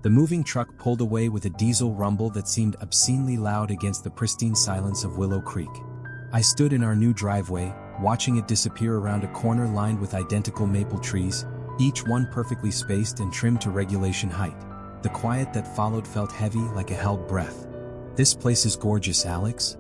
The moving truck pulled away with a diesel rumble that seemed obscenely loud against the pristine silence of Willow Creek. I stood in our new driveway, watching it disappear around a corner lined with identical maple trees, each one perfectly spaced and trimmed to regulation height. The quiet that followed felt heavy like a held breath. "This place is gorgeous, Alex."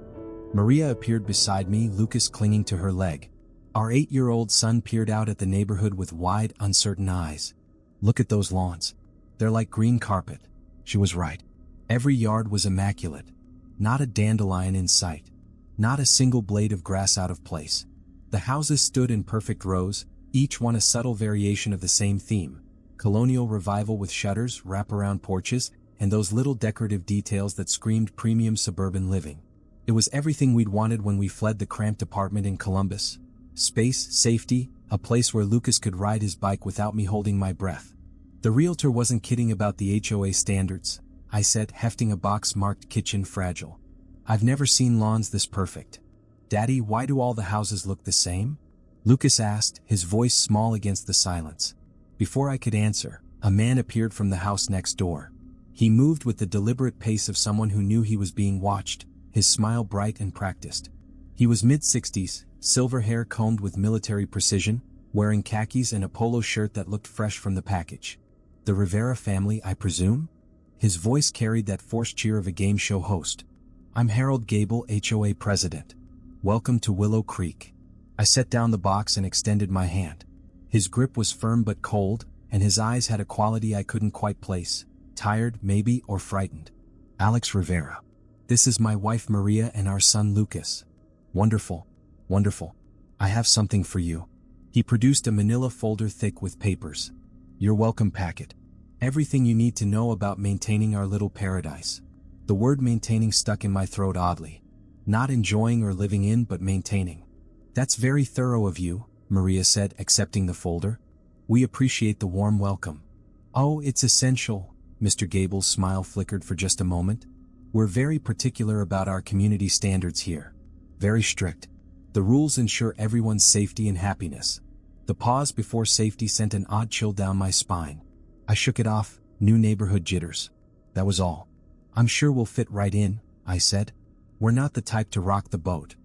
Maria appeared beside me, Lucas clinging to her leg. Our 8-year-old son peered out at the neighborhood with wide, uncertain eyes. "Look at those lawns. They're like green carpet." She was right. Every yard was immaculate. Not a dandelion in sight. Not a single blade of grass out of place. The houses stood in perfect rows, each one a subtle variation of the same theme: colonial revival with shutters, wraparound porches, and those little decorative details that screamed premium suburban living. It was everything we'd wanted when we fled the cramped apartment in Columbus. Space, safety, a place where Lucas could ride his bike without me holding my breath. "The realtor wasn't kidding about the HOA standards," I said, hefting a box marked "Kitchen Fragile." "I've never seen lawns this perfect." "Daddy, why do all the houses look the same?" Lucas asked, his voice small against the silence. Before I could answer, a man appeared from the house next door. He moved with the deliberate pace of someone who knew he was being watched, his smile bright and practiced. He was mid-60s, silver hair combed with military precision, wearing khakis and a polo shirt that looked fresh from the package. "The Rivera family, I presume?" His voice carried that forced cheer of a game show host. "I'm Harold Gable, HOA president. Welcome to Willow Creek." I set down the box and extended my hand. His grip was firm but cold, and his eyes had a quality I couldn't quite place: tired, maybe, or frightened. "Alex Rivera. This is my wife Maria and our son Lucas." "Wonderful. Wonderful. I have something for you." He produced a manila folder thick with papers. "Your welcome packet. Everything you need to know about maintaining our little paradise." The word maintaining stuck in my throat oddly. Not enjoying or living in, but maintaining. "That's very thorough of you," Maria said, accepting the folder. "We appreciate the warm welcome." "Oh, it's essential." Mr. Gable's smile flickered for just a moment. "We're very particular about our community standards here. Very strict. The rules ensure everyone's safety and happiness." The pause before safety sent an odd chill down my spine. I shook it off, new neighborhood jitters. That was all. "I'm sure we'll fit right in," I said. "We're not the type to rock the boat."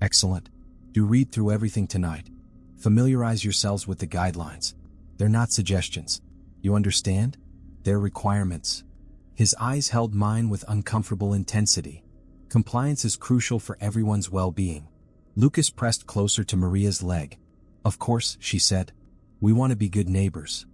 "Excellent. Do read through everything tonight. Familiarize yourselves with the guidelines. They're not suggestions. You understand? They're requirements." His eyes held mine with uncomfortable intensity. Compliance is crucial for everyone's well-being. Lucas pressed closer to Maria's leg. "Of course," she said. "We want to be good neighbors."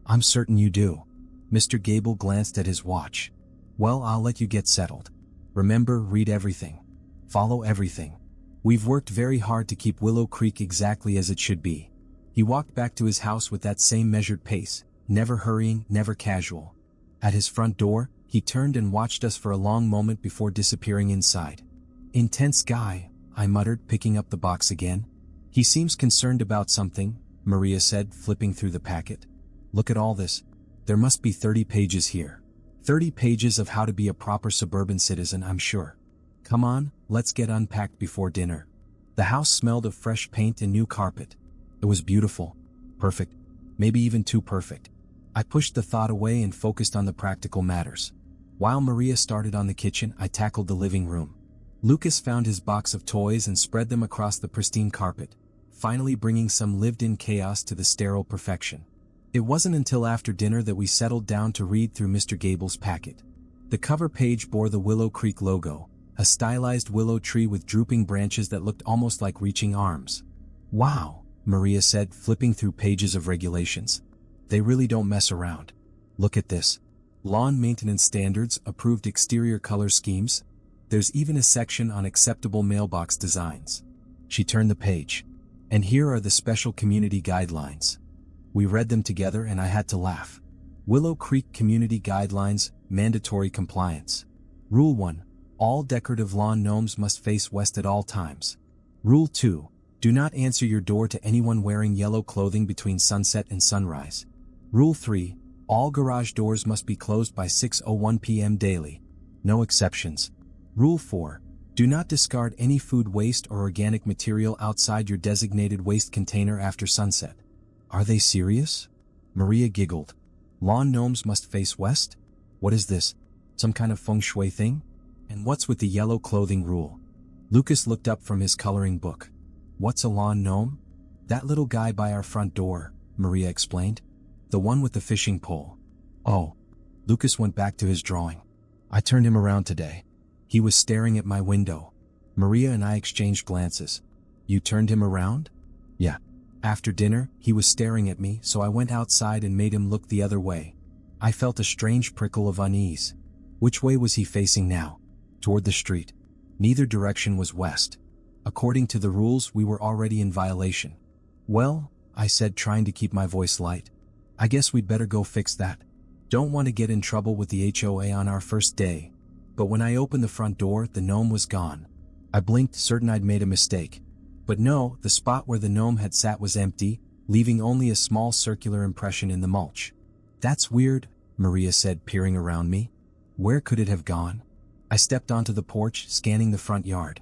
"I'm certain you do." Mr. Gable glanced at his watch. "Well, I'll let you get settled. Remember, read everything. Follow everything. We've worked very hard to keep Willow Creek exactly as it should be." He walked back to his house with that same measured pace, never hurrying, never casual. At his front door, he turned and watched us for a long moment before disappearing inside. "Intense guy," I muttered, picking up the box again. "He seems concerned about something," Maria said, flipping through the packet. "Look at all this. There must be 30 pages here. 30 pages of how to be a proper suburban citizen, I'm sure. Come on, let's get unpacked before dinner." The house smelled of fresh paint and new carpet. It was beautiful. Perfect. Maybe even too perfect. I pushed the thought away and focused on the practical matters. While Maria started on the kitchen, I tackled the living room. Lucas found his box of toys and spread them across the pristine carpet, finally bringing some lived-in chaos to the sterile perfection. It wasn't until after dinner that we settled down to read through Mr. Gable's packet. The cover page bore the Willow Creek logo, a stylized willow tree with drooping branches that looked almost like reaching arms. "Wow," Maria said, flipping through pages of regulations. "They really don't mess around. Look at this. Lawn maintenance standards, approved exterior color schemes. There's even a section on acceptable mailbox designs." She turned the page. "And here are the special community guidelines." We read them together and I had to laugh. Willow Creek Community Guidelines, Mandatory Compliance. Rule 1. All decorative lawn gnomes must face west at all times. Rule 2. Do not answer your door to anyone wearing yellow clothing between sunset and sunrise. Rule 3. All garage doors must be closed by 6:01 p.m. daily. No exceptions. Rule 4. Do not discard any food waste or organic material outside your designated waste container after sunset. "Are they serious?" Maria giggled. "Lawn gnomes must face west? What is this? Some kind of feng shui thing? And what's with the yellow clothing rule? Lucas looked up from his coloring book. What's a lawn gnome? That little guy by our front door, Maria explained. The one with the fishing pole. Oh. Lucas went back to his drawing. I turned him around today. He was staring at my window. Maria and I exchanged glances. You turned him around? Yeah. After dinner, he was staring at me, so I went outside and made him look the other way. I felt a strange prickle of unease. Which way was he facing now? Toward the street. Neither direction was west. According to the rules, we were already in violation. Well, I said, trying to keep my voice light. I guess we'd better go fix that. Don't want to get in trouble with the HOA on our first day. But when I opened the front door, the gnome was gone. I blinked, certain I'd made a mistake. But no, the spot where the gnome had sat was empty, leaving only a small circular impression in the mulch. That's weird, Maria said, peering around me. Where could it have gone? I stepped onto the porch, scanning the front yard.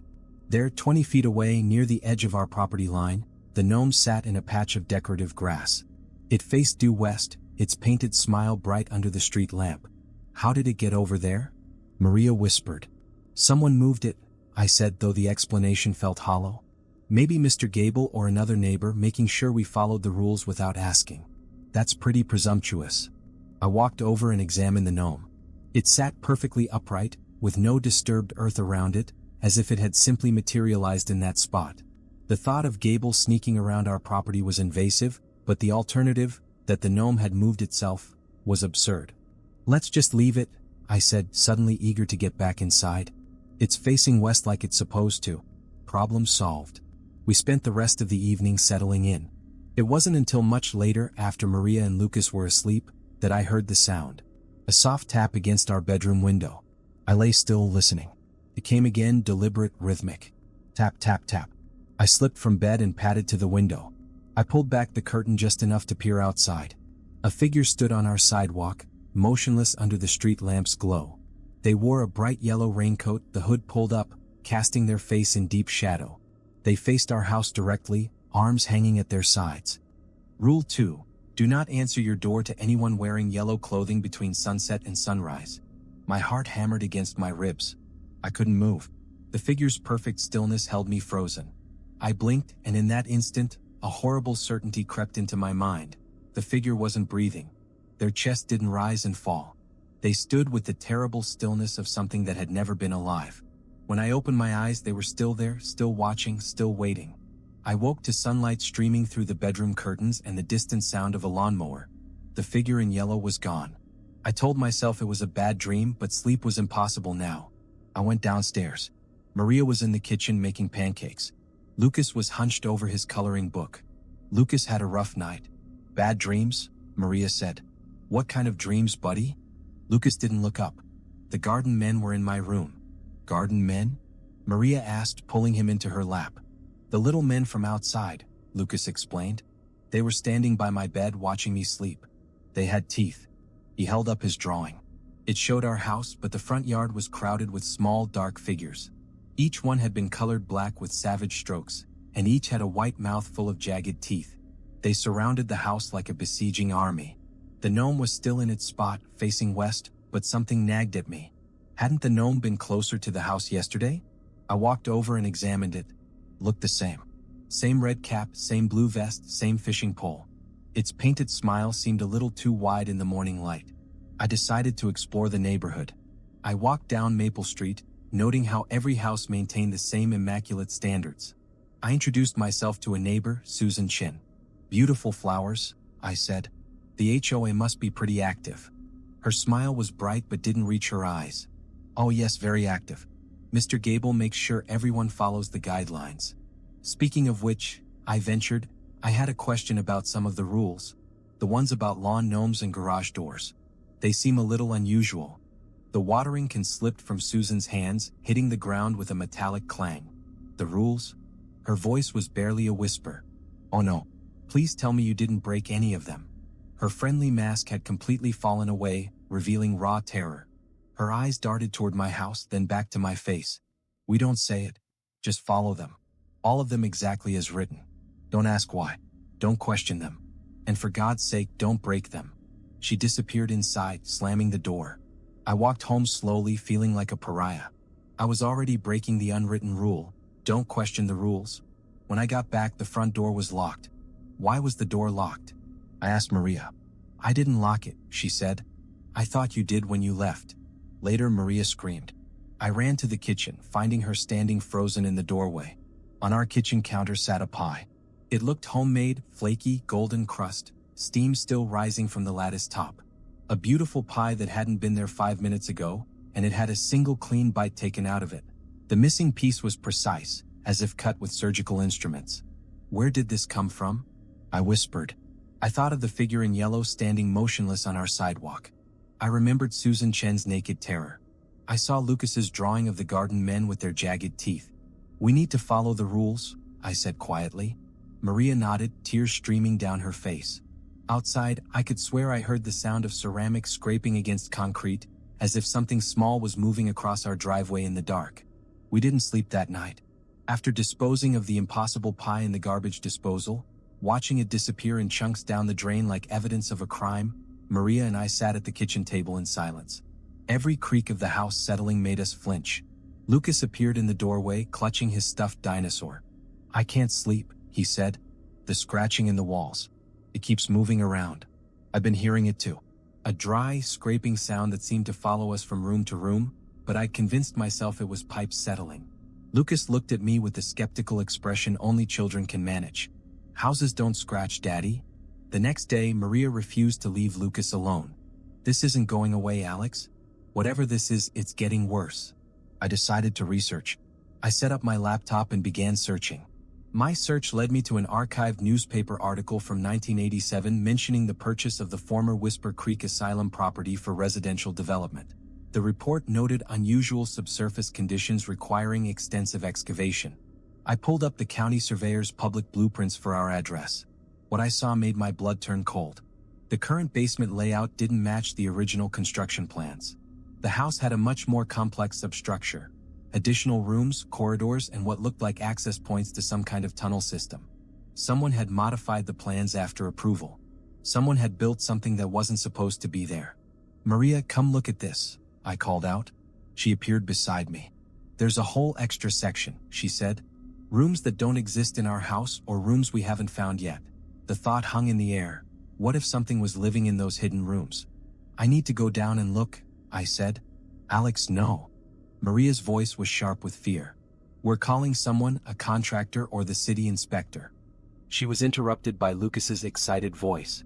There, 20 feet away, near the edge of our property line, the gnome sat in a patch of decorative grass. It faced due west, its painted smile bright under the street lamp. How did it get over there? Maria whispered. Someone moved it, I said, though the explanation felt hollow. Maybe Mr. Gable or another neighbor, making sure we followed the rules without asking. That's pretty presumptuous. I walked over and examined the gnome. It sat perfectly upright, with no disturbed earth around it, as if it had simply materialized in that spot. The thought of Gable sneaking around our property was invasive, but the alternative, that the gnome had moved itself, was absurd. Let's just leave it, I said, suddenly eager to get back inside. It's facing west like it's supposed to. Problem solved. We spent the rest of the evening settling in. It wasn't until much later, after Maria and Lucas were asleep, that I heard the sound. A soft tap against our bedroom window. I lay still, listening. It came again, deliberate, rhythmic. Tap, tap, tap. I slipped from bed and padded to the window. I pulled back the curtain just enough to peer outside. A figure stood on our sidewalk, motionless under the street lamp's glow. They wore a bright yellow raincoat, the hood pulled up, casting their face in deep shadow. They faced our house directly, arms hanging at their sides. Rule 2. Do not answer your door to anyone wearing yellow clothing between sunset and sunrise. My heart hammered against my ribs. I couldn't move. The figure's perfect stillness held me frozen. I blinked, and in that instant, a horrible certainty crept into my mind. The figure wasn't breathing. Their chest didn't rise and fall. They stood with the terrible stillness of something that had never been alive. When I opened my eyes, they were still there, still watching, still waiting. I woke to sunlight streaming through the bedroom curtains and the distant sound of a lawnmower. The figure in yellow was gone. I told myself it was a bad dream, but sleep was impossible now. I went downstairs. Maria was in the kitchen making pancakes. Lucas was hunched over his coloring book. Lucas had a rough night. Bad dreams? Maria said. What kind of dreams, buddy? Lucas didn't look up. The garden men were in my room. Garden men? Maria asked, pulling him into her lap. The little men from outside, Lucas explained. They were standing by my bed watching me sleep. They had teeth. He held up his drawing. It showed our house, but the front yard was crowded with small, dark figures. Each one had been colored black with savage strokes, and each had a white mouth full of jagged teeth. They surrounded the house like a besieging army. The gnome was still in its spot, facing west, but something nagged at me. Hadn't the gnome been closer to the house yesterday? I walked over and examined it. Looked the same. Same red cap, same blue vest, same fishing pole. Its painted smile seemed a little too wide in the morning light. I decided to explore the neighborhood. I walked down Maple Street, noting how every house maintained the same immaculate standards. I introduced myself to a neighbor, Susan Chin. Beautiful flowers, I said. The HOA must be pretty active. Her smile was bright but didn't reach her eyes. Oh yes, very active. Mr. Gable makes sure everyone follows the guidelines. Speaking of which, I ventured, I had a question about some of the rules. The ones about lawn gnomes and garage doors. They seem a little unusual. The watering can slip from Susan's hands, hitting the ground with a metallic clang. The rules? Her voice was barely a whisper. Oh no, please tell me you didn't break any of them. Her friendly mask had completely fallen away, revealing raw terror. Her eyes darted toward my house, then back to my face. We don't say it. Just follow them. All of them exactly as written. Don't ask why. Don't question them. And for God's sake, don't break them. She disappeared inside, slamming the door. I walked home slowly, feeling like a pariah. I was already breaking the unwritten rule: don't question the rules. When I got back, the front door was locked. Why was the door locked? I asked Maria. I didn't lock it, she said. I thought you did when you left. Later, Maria screamed. I ran to the kitchen, finding her standing frozen in the doorway. On our kitchen counter sat a pie. It looked homemade, flaky, golden crust, steam still rising from the lattice top. A beautiful pie that hadn't been there 5 minutes ago, and it had a single clean bite taken out of it. The missing piece was precise, as if cut with surgical instruments. Where did this come from? I whispered. I thought of the figure in yellow standing motionless on our sidewalk. I remembered Susan Chen's naked terror. I saw Lucas's drawing of the garden men with their jagged teeth. We need to follow the rules, I said quietly. Maria nodded, tears streaming down her face. Outside, I could swear I heard the sound of ceramic scraping against concrete, as if something small was moving across our driveway in the dark. We didn't sleep that night. After disposing of the impossible pie in the garbage disposal, watching it disappear in chunks down the drain like evidence of a crime, Maria and I sat at the kitchen table in silence. Every creak of the house settling made us flinch. Lucas appeared in the doorway, clutching his stuffed dinosaur. I can't sleep, he said. The scratching in the walls. It keeps moving around. I've been hearing it too. A dry, scraping sound that seemed to follow us from room to room, but I'd convinced myself it was pipes settling. Lucas looked at me with the skeptical expression only children can manage. Houses don't scratch, Daddy. The next day, Maria refused to leave Lucas alone. This isn't going away, Alex. Whatever this is, it's getting worse. I decided to research. I set up my laptop and began searching. My search led me to an archived newspaper article from 1987 mentioning the purchase of the former Whisper Creek Asylum property for residential development. The report noted unusual subsurface conditions requiring extensive excavation. I pulled up the county surveyor's public blueprints for our address. What I saw made my blood turn cold. The current basement layout didn't match the original construction plans. The house had a much more complex substructure. Additional rooms, corridors, and what looked like access points to some kind of tunnel system. Someone had modified the plans after approval. Someone had built something that wasn't supposed to be there. Maria, come look at this, I called out. She appeared beside me. There's a whole extra section, she said. Rooms that don't exist in our house or rooms we haven't found yet. The thought hung in the air. What if something was living in those hidden rooms? I need to go down and look, I said. Alex, no. Maria's voice was sharp with fear. We're calling someone, a contractor or the city inspector. She was interrupted by Lucas's excited voice.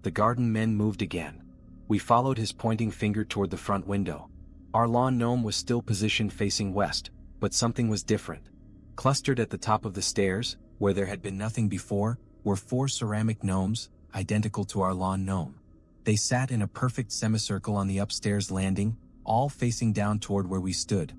The garden men moved again. We followed his pointing finger toward the front window. Our lawn gnome was still positioned facing west, but something was different. Clustered at the top of the stairs, where there had been nothing before, were 4 ceramic gnomes, identical to our lawn gnome. They sat in a perfect semicircle on the upstairs landing, all facing down toward where we stood.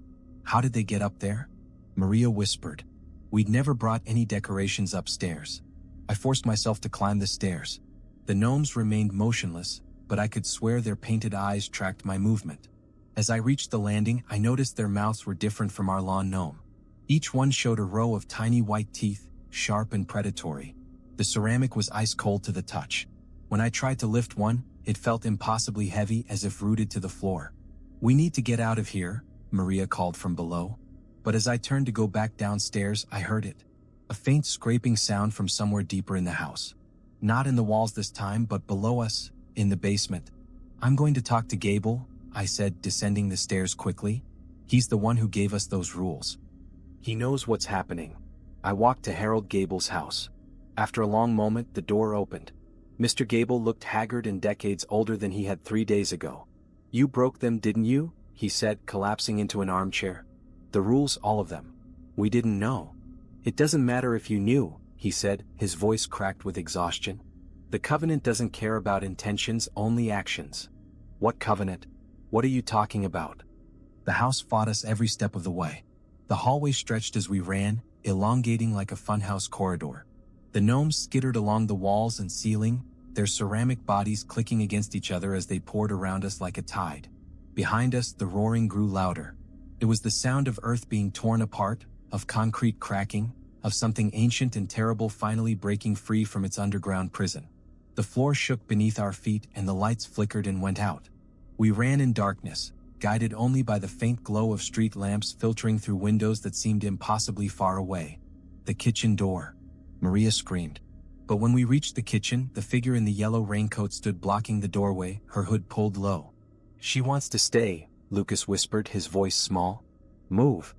How did they get up there? Maria whispered. We'd never brought any decorations upstairs. I forced myself to climb the stairs. The gnomes remained motionless, but I could swear their painted eyes tracked my movement. As I reached the landing, I noticed their mouths were different from our lawn gnome. Each one showed a row of tiny white teeth, sharp and predatory. The ceramic was ice cold to the touch. When I tried to lift one, it felt impossibly heavy, as if rooted to the floor. We need to get out of here, Maria called from below. But as I turned to go back downstairs, I heard it. A faint scraping sound from somewhere deeper in the house. Not in the walls this time, but below us, in the basement. I'm going to talk to Gable, I said, descending the stairs quickly. He's the one who gave us those rules. He knows what's happening. I walked to Harold Gable's house. After a long moment, the door opened. Mr. Gable looked haggard and decades older than he had 3 days ago. You broke them, didn't you? He said, collapsing into an armchair. The rules, all of them. We didn't know. It doesn't matter if you knew, he said, his voice cracked with exhaustion. The covenant doesn't care about intentions, only actions. What covenant? What are you talking about? The house fought us every step of the way. The hallway stretched as we ran, elongating like a funhouse corridor. The gnomes skittered along the walls and ceiling, their ceramic bodies clicking against each other as they poured around us like a tide. Behind us, the roaring grew louder. It was the sound of earth being torn apart, of concrete cracking, of something ancient and terrible finally breaking free from its underground prison. The floor shook beneath our feet and the lights flickered and went out. We ran in darkness, guided only by the faint glow of street lamps filtering through windows that seemed impossibly far away. The kitchen door. Maria screamed. But when we reached the kitchen, the figure in the yellow raincoat stood blocking the doorway, her hood pulled low. "She wants to stay," Lucas whispered, his voice small. "Move,"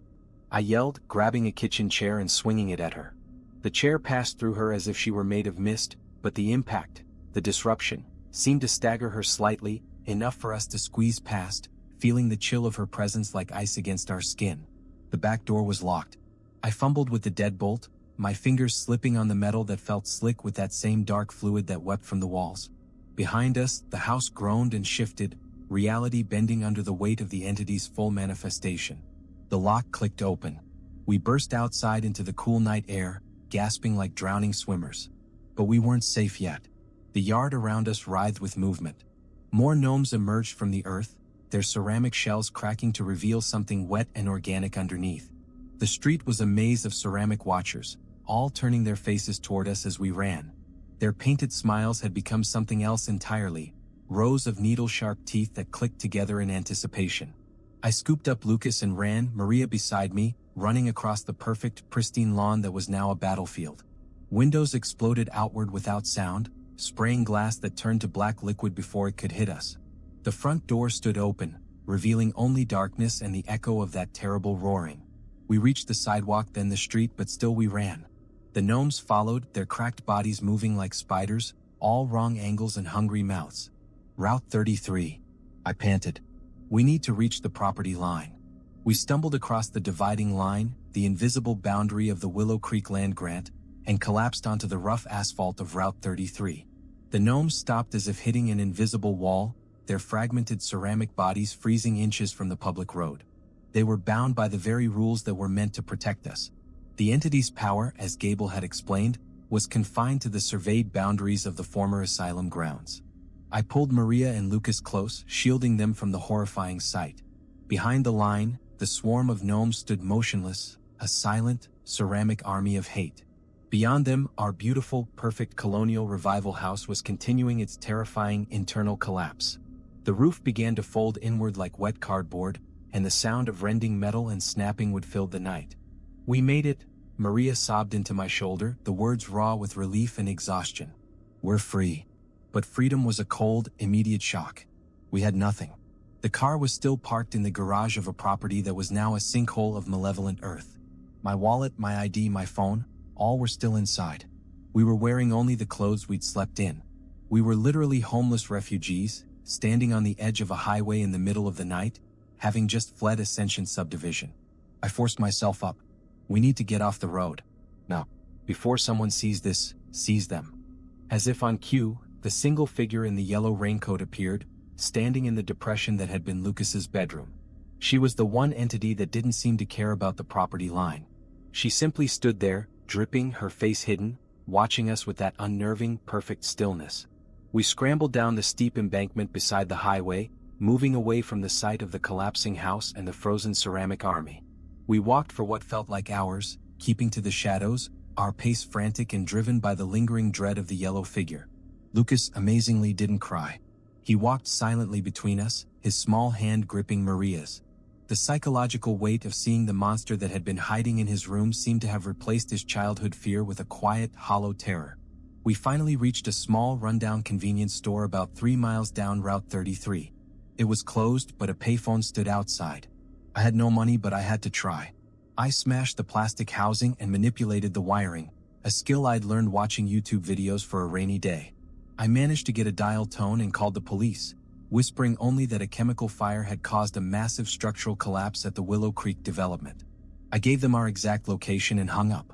I yelled, grabbing a kitchen chair and swinging it at her. The chair passed through her as if she were made of mist, but the impact, the disruption, seemed to stagger her slightly, enough for us to squeeze past, feeling the chill of her presence like ice against our skin. The back door was locked. I fumbled with the deadbolt, my fingers slipping on the metal that felt slick with that same dark fluid that wept from the walls. Behind us, the house groaned and shifted, reality bending under the weight of the entity's full manifestation. The lock clicked open. We burst outside into the cool night air, gasping like drowning swimmers. But we weren't safe yet. The yard around us writhed with movement. More gnomes emerged from the earth, their ceramic shells cracking to reveal something wet and organic underneath. The street was a maze of ceramic watchers, all turning their faces toward us as we ran. Their painted smiles had become something else entirely, rows of needle-sharp teeth that clicked together in anticipation. I scooped up Lucas and ran, Maria beside me, running across the perfect, pristine lawn that was now a battlefield. Windows exploded outward without sound, spraying glass that turned to black liquid before it could hit us. The front door stood open, revealing only darkness and the echo of that terrible roaring. We reached the sidewalk, then the street, but still we ran. The gnomes followed, their cracked bodies moving like spiders, all wrong angles and hungry mouths. Route 33. I panted. We need to reach the property line. We stumbled across the dividing line, the invisible boundary of the Willow Creek land grant, and collapsed onto the rough asphalt of Route 33. The gnomes stopped as if hitting an invisible wall, their fragmented ceramic bodies freezing inches from the public road. They were bound by the very rules that were meant to protect us. The entity's power, as Gable had explained, was confined to the surveyed boundaries of the former asylum grounds. I pulled Maria and Lucas close, shielding them from the horrifying sight. Behind the line, the swarm of gnomes stood motionless, a silent, ceramic army of hate. Beyond them, our beautiful, perfect colonial revival house was continuing its terrifying internal collapse. The roof began to fold inward like wet cardboard, and the sound of rending metal and snapping would fill the night. "We made it," Maria sobbed into my shoulder, the words raw with relief and exhaustion. "We're free." But freedom was a cold, immediate shock. We had nothing. The car was still parked in the garage of a property that was now a sinkhole of malevolent earth. My wallet, my ID, my phone, all were still inside. We were wearing only the clothes we'd slept in. We were literally homeless refugees, standing on the edge of a highway in the middle of the night, having just fled Ascension subdivision. I forced myself up. We need to get off the road. Now, before someone sees this, sees them. As if on cue, the single figure in the yellow raincoat appeared, standing in the depression that had been Lucas's bedroom. She was the one entity that didn't seem to care about the property line. She simply stood there, dripping, her face hidden, watching us with that unnerving, perfect stillness. We scrambled down the steep embankment beside the highway, moving away from the sight of the collapsing house and the frozen ceramic army. We walked for what felt like hours, keeping to the shadows, our pace frantic and driven by the lingering dread of the yellow figure. Lucas amazingly didn't cry. He walked silently between us, his small hand gripping Maria's. The psychological weight of seeing the monster that had been hiding in his room seemed to have replaced his childhood fear with a quiet, hollow terror. We finally reached a small, rundown convenience store about 3 miles down Route 33. It was closed, but a payphone stood outside. I had no money, but I had to try. I smashed the plastic housing and manipulated the wiring, a skill I'd learned watching YouTube videos for a rainy day. I managed to get a dial tone and called the police, whispering only that a chemical fire had caused a massive structural collapse at the Willow Creek development. I gave them our exact location and hung up.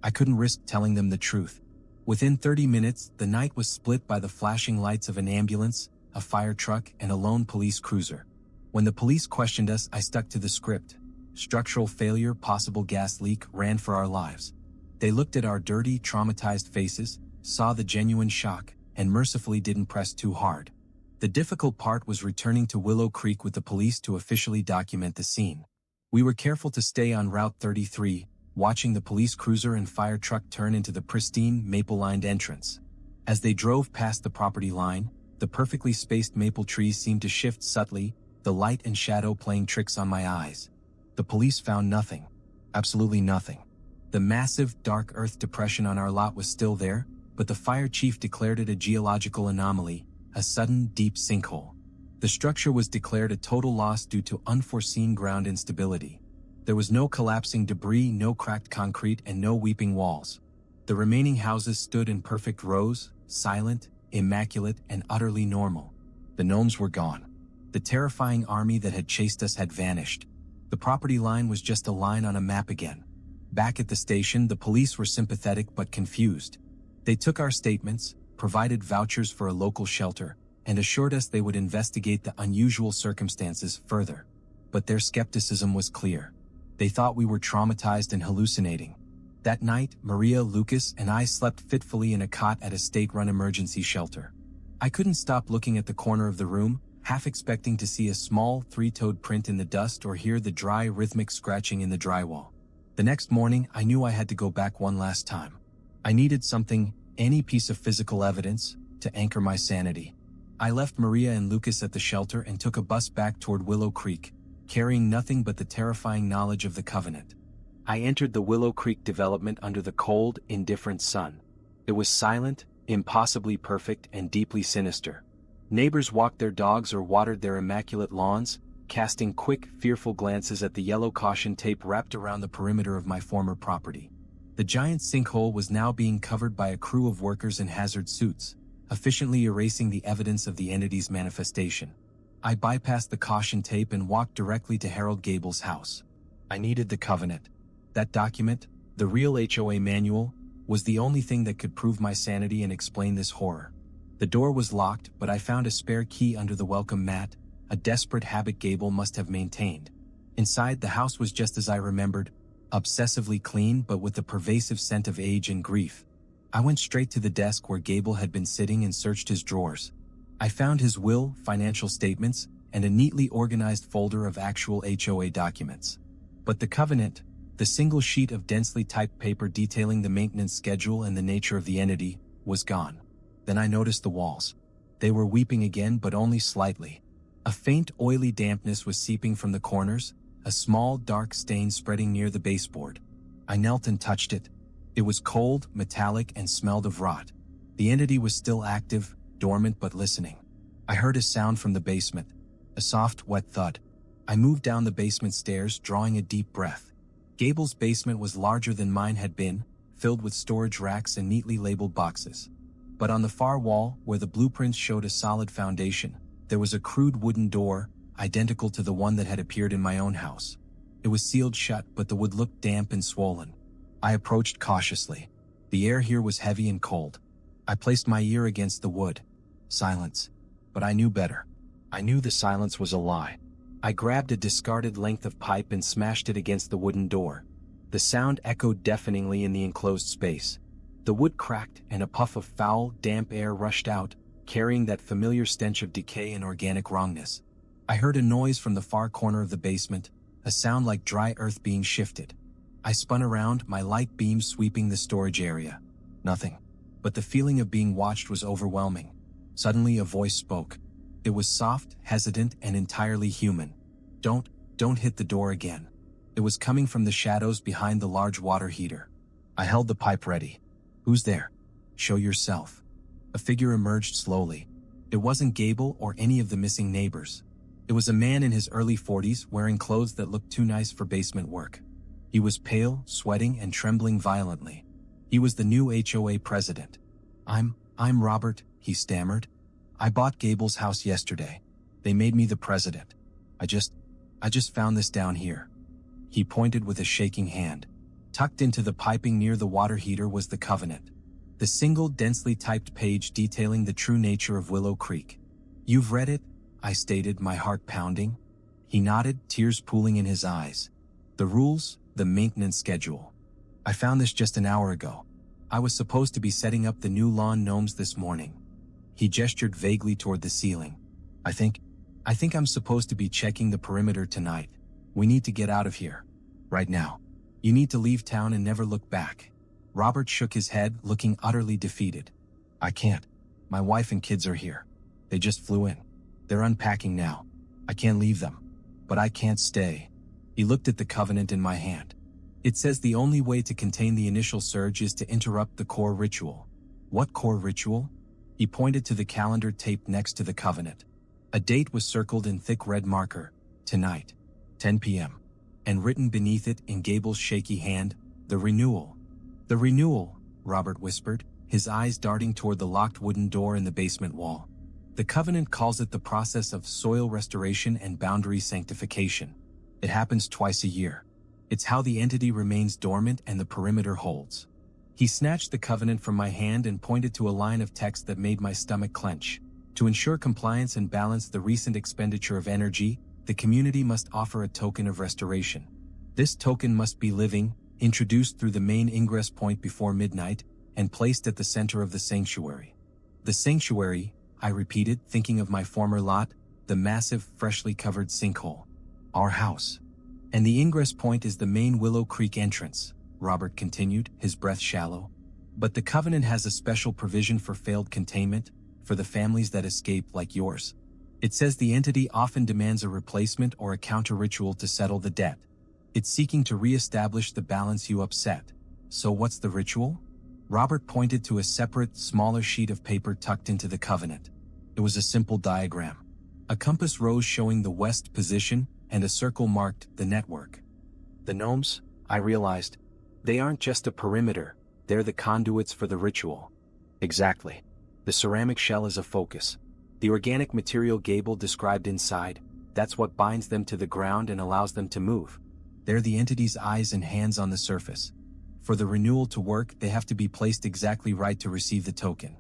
I couldn't risk telling them the truth. Within 30 minutes, the night was split by the flashing lights of an ambulance, a fire truck, and a lone police cruiser. When the police questioned us, I stuck to the script. Structural failure, possible gas leak, ran for our lives. They looked at our dirty, traumatized faces, saw the genuine shock, and mercifully didn't press too hard. The difficult part was returning to Willow Creek with the police to officially document the scene. We were careful to stay on Route 33, watching the police cruiser and fire truck turn into the pristine, maple-lined entrance. As they drove past the property line, the perfectly spaced maple trees seemed to shift subtly, the light and shadow playing tricks on my eyes. The police found nothing. Absolutely nothing. The massive, dark earth depression on our lot was still there, but the fire chief declared it a geological anomaly, a sudden, deep sinkhole. The structure was declared a total loss due to unforeseen ground instability. There was no collapsing debris, no cracked concrete, and no weeping walls. The remaining houses stood in perfect rows, silent, immaculate, and utterly normal. The gnomes were gone. The terrifying army that had chased us had vanished. The property line was just a line on a map again. Back at the station, the police were sympathetic but confused. They took our statements, provided vouchers for a local shelter, and assured us they would investigate the unusual circumstances further. But their skepticism was clear. They thought we were traumatized and hallucinating. That night, Maria, Lucas, and I slept fitfully in a cot at a state-run emergency shelter. I couldn't stop looking at the corner of the room, half expecting to see a small, three-toed print in the dust or hear the dry, rhythmic scratching in the drywall. The next morning, I knew I had to go back one last time. I needed something, any piece of physical evidence, to anchor my sanity. I left Maria and Lucas at the shelter and took a bus back toward Willow Creek, carrying nothing but the terrifying knowledge of the Covenant. I entered the Willow Creek development under the cold, indifferent sun. It was silent, impossibly perfect, and deeply sinister. Neighbors walked their dogs or watered their immaculate lawns, casting quick, fearful glances at the yellow caution tape wrapped around the perimeter of my former property. The giant sinkhole was now being covered by a crew of workers in hazard suits, efficiently erasing the evidence of the entity's manifestation. I bypassed the caution tape and walked directly to Harold Gable's house. I needed the Covenant. That document, the real HOA manual, was the only thing that could prove my sanity and explain this horror. The door was locked, but I found a spare key under the welcome mat, a desperate habit Gable must have maintained. Inside, the house was just as I remembered, obsessively clean but with a pervasive scent of age and grief. I went straight to the desk where Gable had been sitting and searched his drawers. I found his will, financial statements, and a neatly organized folder of actual HOA documents. But the Covenant, the single sheet of densely typed paper detailing the maintenance schedule and the nature of the entity, was gone. Then I noticed the walls. They were weeping again, but only slightly. A faint, oily dampness was seeping from the corners, a small, dark stain spreading near the baseboard. I knelt and touched it. It was cold, metallic, and smelled of rot. The entity was still active, dormant but listening. I heard a sound from the basement, a soft, wet thud. I moved down the basement stairs, drawing a deep breath. Gable's basement was larger than mine had been, filled with storage racks and neatly labeled boxes. But on the far wall, where the blueprints showed a solid foundation, there was a crude wooden door, identical to the one that had appeared in my own house. It was sealed shut, but the wood looked damp and swollen. I approached cautiously. The air here was heavy and cold. I placed my ear against the wood. Silence. But I knew better. I knew the silence was a lie. I grabbed a discarded length of pipe and smashed it against the wooden door. The sound echoed deafeningly in the enclosed space. The wood cracked and a puff of foul, damp air rushed out, carrying that familiar stench of decay and organic wrongness. I heard a noise from the far corner of the basement, a sound like dry earth being shifted. I spun around, my light beam sweeping the storage area. Nothing. But the feeling of being watched was overwhelming. Suddenly a voice spoke. It was soft, hesitant, and entirely human. Don't hit the door again. It was coming from the shadows behind the large water heater. I held the pipe ready. Who's there? Show yourself. A figure emerged slowly. It wasn't Gable or any of the missing neighbors. It was a man in his early 40s wearing clothes that looked too nice for basement work. He was pale, sweating, and trembling violently. He was the new HOA president. I'm Robert, he stammered. I bought Gable's house yesterday. They made me the president. I just found this down here. He pointed with a shaking hand. Tucked into the piping near the water heater was the Covenant. The single densely typed page detailing the true nature of Willow Creek. You've read it? I stated, my heart pounding. He nodded, tears pooling in his eyes. The rules, the maintenance schedule. I found this just an hour ago. I was supposed to be setting up the new lawn gnomes this morning. He gestured vaguely toward the ceiling. I think I'm supposed to be checking the perimeter tonight. We need to get out of here. Right now. You need to leave town and never look back. Robert shook his head, looking utterly defeated. I can't. My wife and kids are here. They just flew in. They're unpacking now. I can't leave them. But I can't stay. He looked at the covenant in my hand. It says the only way to contain the initial surge is to interrupt the core ritual. What core ritual? He pointed to the calendar taped next to the covenant. A date was circled in thick red marker. Tonight, 10 p.m. And written beneath it in Gable's shaky hand, the renewal. The renewal, Robert whispered, his eyes darting toward the locked wooden door in the basement wall. The covenant calls it the process of soil restoration and boundary sanctification. It happens twice a year. It's how the entity remains dormant and the perimeter holds. He snatched the covenant from my hand and pointed to a line of text that made my stomach clench. To ensure compliance and balance the recent expenditure of energy, the community must offer a token of restoration. This token must be living, introduced through the main ingress point before midnight, and placed at the center of the sanctuary. The sanctuary, I repeated, thinking of my former lot, the massive, freshly covered sinkhole. Our house. And the ingress point is the main Willow Creek entrance, Robert continued, his breath shallow. But the covenant has a special provision for failed containment, for the families that escape like yours. It says the entity often demands a replacement or a counter-ritual to settle the debt. It's seeking to re-establish the balance you upset. So what's the ritual? Robert pointed to a separate, smaller sheet of paper tucked into the covenant. It was a simple diagram. A compass rose showing the west position, and a circle marked the network. The gnomes, I realized, they aren't just a perimeter, they're the conduits for the ritual. Exactly. The ceramic shell is a focus. The organic material Gable described inside, that's what binds them to the ground and allows them to move. They're the entity's eyes and hands on the surface. For the renewal to work, they have to be placed exactly right to receive the token.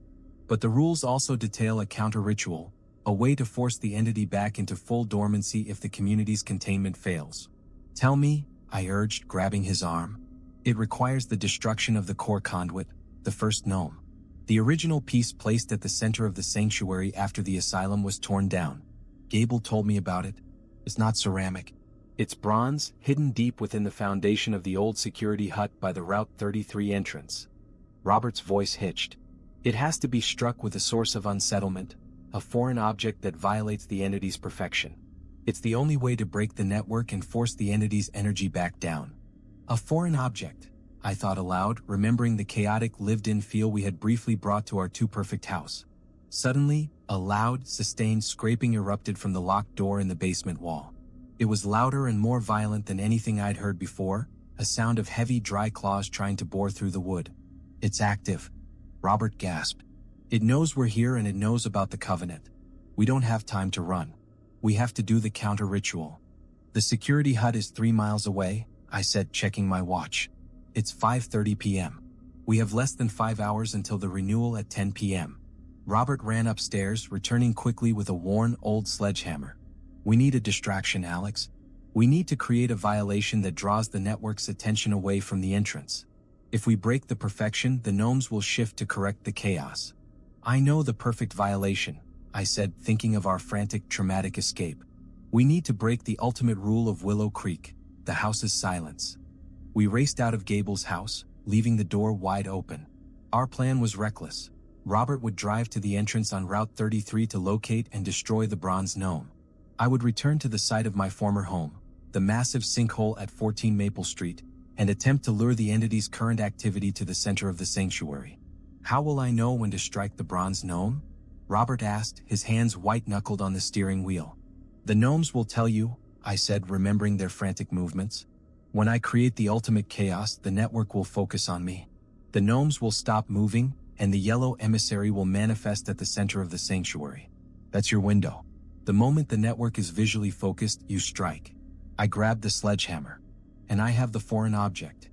But the rules also detail a counter-ritual, a way to force the entity back into full dormancy if the community's containment fails. Tell me, I urged, grabbing his arm. It requires the destruction of the core conduit, the first gnome. The original piece placed at the center of the sanctuary after the asylum was torn down. Gable told me about it. It's not ceramic. It's bronze, hidden deep within the foundation of the old security hut by the Route 33 entrance. Robert's voice hitched. It has to be struck with a source of unsettlement, a foreign object that violates the entity's perfection. It's the only way to break the network and force the entity's energy back down. A foreign object, I thought aloud, remembering the chaotic lived-in feel we had briefly brought to our too-perfect house. Suddenly, a loud, sustained scraping erupted from the locked door in the basement wall. It was louder and more violent than anything I'd heard before, a sound of heavy, dry claws trying to bore through the wood. It's active. Robert gasped. It knows we're here and it knows about the covenant. We don't have time to run. We have to do the counter-ritual. The security hut is 3 miles away, I said, checking my watch. It's 5:30 p.m. We have less than 5 hours until the renewal at 10 p.m. Robert ran upstairs, returning quickly with a worn, old sledgehammer. We need a distraction, Alex. We need to create a violation that draws the network's attention away from the entrance. If we break the perfection, the gnomes will shift to correct the chaos. I know the perfect violation, I said, thinking of our frantic, traumatic escape. We need to break the ultimate rule of Willow Creek, the house's silence. We raced out of Gable's house, leaving the door wide open. Our plan was reckless. Robert would drive to the entrance on Route 33 to locate and destroy the bronze gnome. I would return to the site of my former home, the massive sinkhole at 14 Maple Street, and attempt to lure the entity's current activity to the center of the sanctuary. How will I know when to strike the bronze gnome? Robert asked, his hands white-knuckled on the steering wheel. The gnomes will tell you, I said, remembering their frantic movements. When I create the ultimate chaos, the network will focus on me. The gnomes will stop moving, and the yellow emissary will manifest at the center of the sanctuary. That's your window. The moment the network is visually focused, you strike. I grabbed the sledgehammer. And I have the foreign object.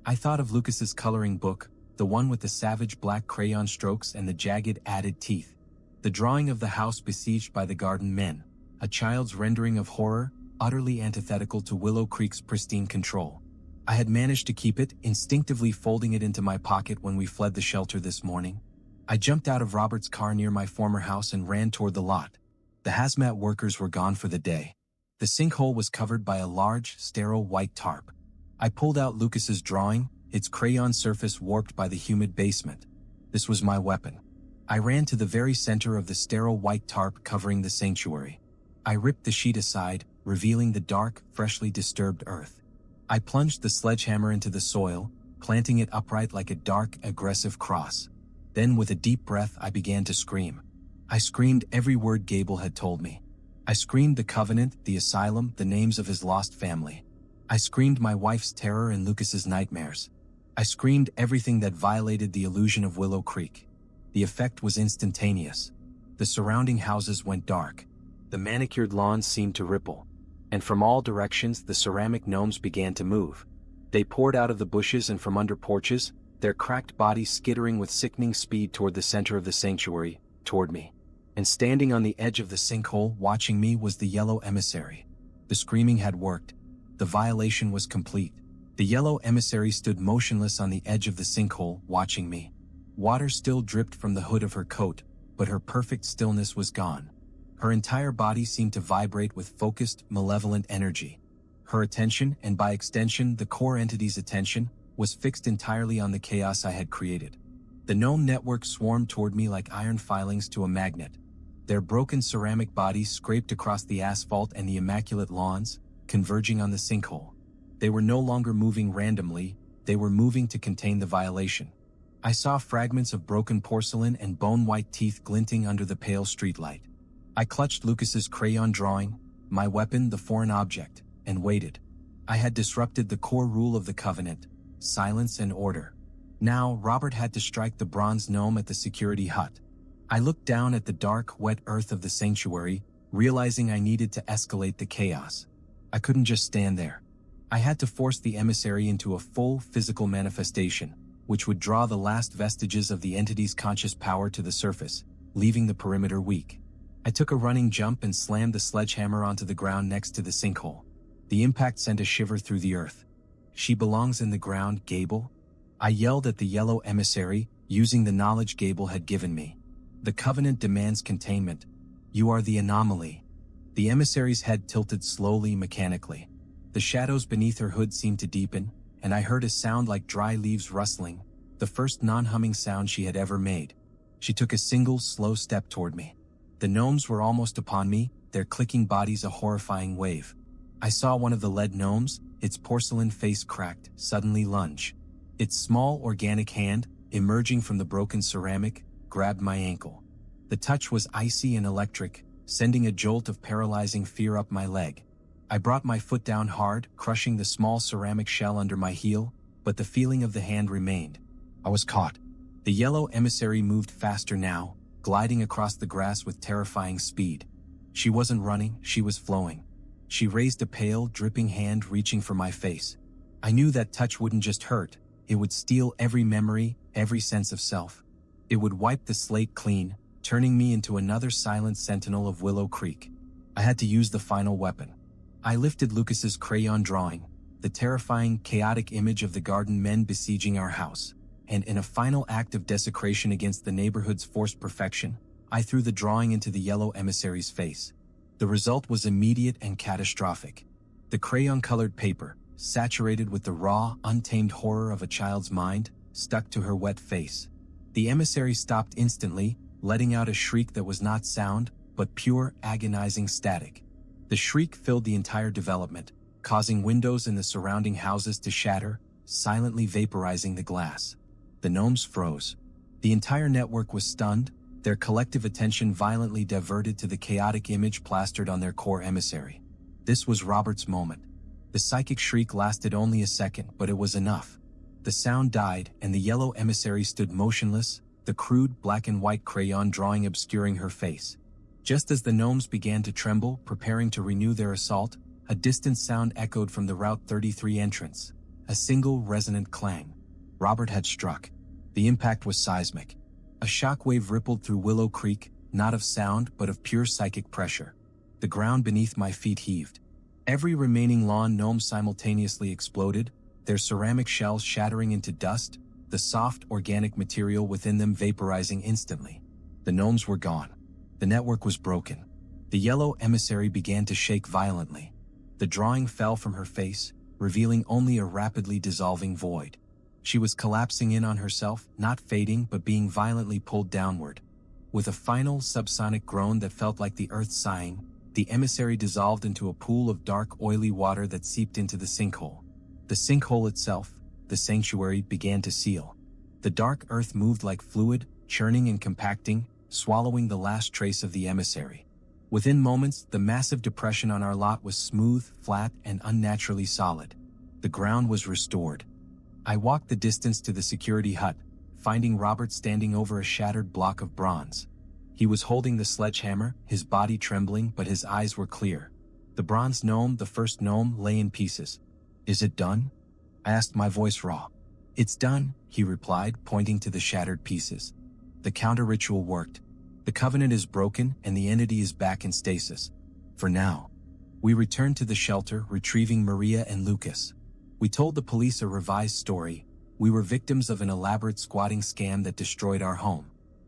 I thought of Lucas's coloring book, the one with the savage black crayon strokes and the jagged added teeth. The drawing of the house besieged by the garden men, a child's rendering of horror, utterly antithetical to Willow Creek's pristine control. I had managed to keep it, instinctively folding it into my pocket when we fled the shelter this morning. I jumped out of Robert's car near my former house and ran toward the lot. The hazmat workers were gone for the day. The sinkhole was covered by a large, sterile white tarp. I pulled out Lucas's drawing, its crayon surface warped by the humid basement. This was my weapon. I ran to the very center of the sterile white tarp covering the sanctuary. I ripped the sheet aside, revealing the dark, freshly disturbed earth. I plunged the sledgehammer into the soil, planting it upright like a dark, aggressive cross. Then with a deep breath I began to scream. I screamed every word Gable had told me. I screamed the covenant, the asylum, the names of his lost family. I screamed my wife's terror and Lucas's nightmares. I screamed everything that violated the illusion of Willow Creek. The effect was instantaneous. The surrounding houses went dark. The manicured lawns seemed to ripple. And from all directions the ceramic gnomes began to move. They poured out of the bushes and from under porches, their cracked bodies skittering with sickening speed toward the center of the sanctuary, toward me. And standing on the edge of the sinkhole watching me was the yellow emissary. The screaming had worked. The violation was complete. The yellow emissary stood motionless on the edge of the sinkhole, watching me. Water still dripped from the hood of her coat, but her perfect stillness was gone. Her entire body seemed to vibrate with focused, malevolent energy. Her attention, and by extension the core entity's attention, was fixed entirely on the chaos I had created. The gnome network swarmed toward me like iron filings to a magnet. Their broken ceramic bodies scraped across the asphalt and the immaculate lawns, converging on the sinkhole. They were no longer moving randomly, they were moving to contain the violation. I saw fragments of broken porcelain and bone-white teeth glinting under the pale streetlight. I clutched Lucas's crayon drawing, my weapon, the foreign object, and waited. I had disrupted the core rule of the covenant, silence and order. Now, Robert had to strike the bronze gnome at the security hut. I looked down at the dark, wet earth of the sanctuary, realizing I needed to escalate the chaos. I couldn't just stand there. I had to force the emissary into a full physical manifestation, which would draw the last vestiges of the entity's conscious power to the surface, leaving the perimeter weak. I took a running jump and slammed the sledgehammer onto the ground next to the sinkhole. The impact sent a shiver through the earth. "She belongs in the ground, Gable?" I yelled at the yellow emissary, using the knowledge Gable had given me. "The covenant demands containment. You are the anomaly." The emissary's head tilted slowly, mechanically. The shadows beneath her hood seemed to deepen, and I heard a sound like dry leaves rustling, the first non-humming sound she had ever made. She took a single, slow step toward me. The gnomes were almost upon me, their clicking bodies a horrifying wave. I saw one of the lead gnomes, its porcelain face cracked, suddenly lunge. Its small, organic hand, emerging from the broken ceramic, grabbed my ankle. The touch was icy and electric, sending a jolt of paralyzing fear up my leg. I brought my foot down hard, crushing the small ceramic shell under my heel, but the feeling of the hand remained. I was caught. The yellow emissary moved faster now, gliding across the grass with terrifying speed. She wasn't running, she was flowing. She raised a pale, dripping hand reaching for my face. I knew that touch wouldn't just hurt, it would steal every memory, every sense of self. It would wipe the slate clean, turning me into another silent sentinel of Willow Creek. I had to use the final weapon. I lifted Lucas's crayon drawing, the terrifying, chaotic image of the garden men besieging our house, and in a final act of desecration against the neighborhood's forced perfection, I threw the drawing into the yellow emissary's face. The result was immediate and catastrophic. The crayon-colored paper, saturated with the raw, untamed horror of a child's mind, stuck to her wet face. The emissary stopped instantly, letting out a shriek that was not sound, but pure, agonizing static. The shriek filled the entire development, causing windows in the surrounding houses to shatter, silently vaporizing the glass. The gnomes froze. The entire network was stunned, their collective attention violently diverted to the chaotic image plastered on their core emissary. This was Robert's moment. The psychic shriek lasted only a second, but it was enough. The sound died, and the yellow emissary stood motionless, the crude black and white crayon drawing obscuring her face. Just as the gnomes began to tremble, preparing to renew their assault, a distant sound echoed from the Route 33 entrance. A single resonant clang. Robert had struck. The impact was seismic. A shockwave rippled through Willow Creek, not of sound but of pure psychic pressure. The ground beneath my feet heaved. Every remaining lawn gnome simultaneously exploded, their ceramic shells shattering into dust, the soft, organic material within them vaporizing instantly. The gnomes were gone. The network was broken. The yellow emissary began to shake violently. The drawing fell from her face, revealing only a rapidly dissolving void. She was collapsing in on herself, not fading but being violently pulled downward. With a final subsonic groan that felt like the earth sighing, The emissary dissolved into a pool of dark, oily water that seeped into the sinkhole. The sinkhole itself, the sanctuary, began to seal. The dark earth moved like fluid, churning and compacting, swallowing the last trace of the emissary. Within moments, the massive depression on our lot was smooth, flat, and unnaturally solid. The ground was restored. I walked the distance to the security hut, finding Robert standing over a shattered block of bronze. He was holding the sledgehammer, his body trembling, but his eyes were clear. The bronze gnome, the first gnome, lay in pieces. "Is it done?" I asked, my voice raw. "It's done," he replied, pointing to the shattered pieces. "The counter-ritual worked. The covenant is broken and the entity is back in stasis. For now." We returned to the shelter, retrieving Maria and Lucas. We told the police a revised story. We were victims of an elaborate squatting scam that destroyed our home.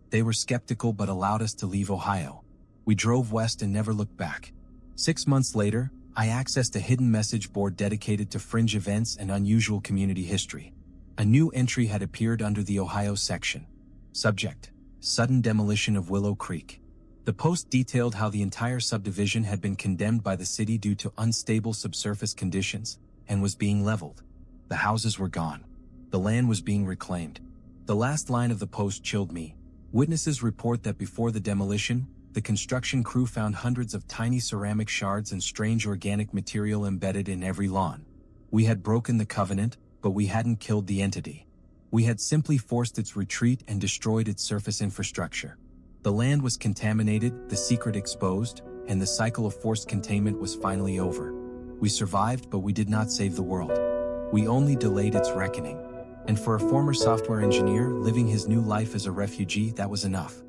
They were skeptical but allowed us to leave Ohio. We drove west and never looked back. 6 months later, I accessed a hidden message board dedicated to fringe events and unusual community history. A new entry had appeared under the Ohio section. Subject: Sudden demolition of Willow Creek. The post detailed how the entire subdivision had been condemned by the city due to unstable subsurface conditions and was being leveled. The houses were gone. The land was being reclaimed. The last line of the post chilled me. Witnesses report that before the demolition, the construction crew found hundreds of tiny ceramic shards and strange organic material embedded in every lawn. We had broken the covenant, but we hadn't killed the entity. We had simply forced its retreat and destroyed its surface infrastructure. The land was contaminated, the secret exposed, and the cycle of forced containment was finally over. We survived, but we did not save the world. We only delayed its reckoning. And for a former software engineer living his new life as a refugee, that was enough.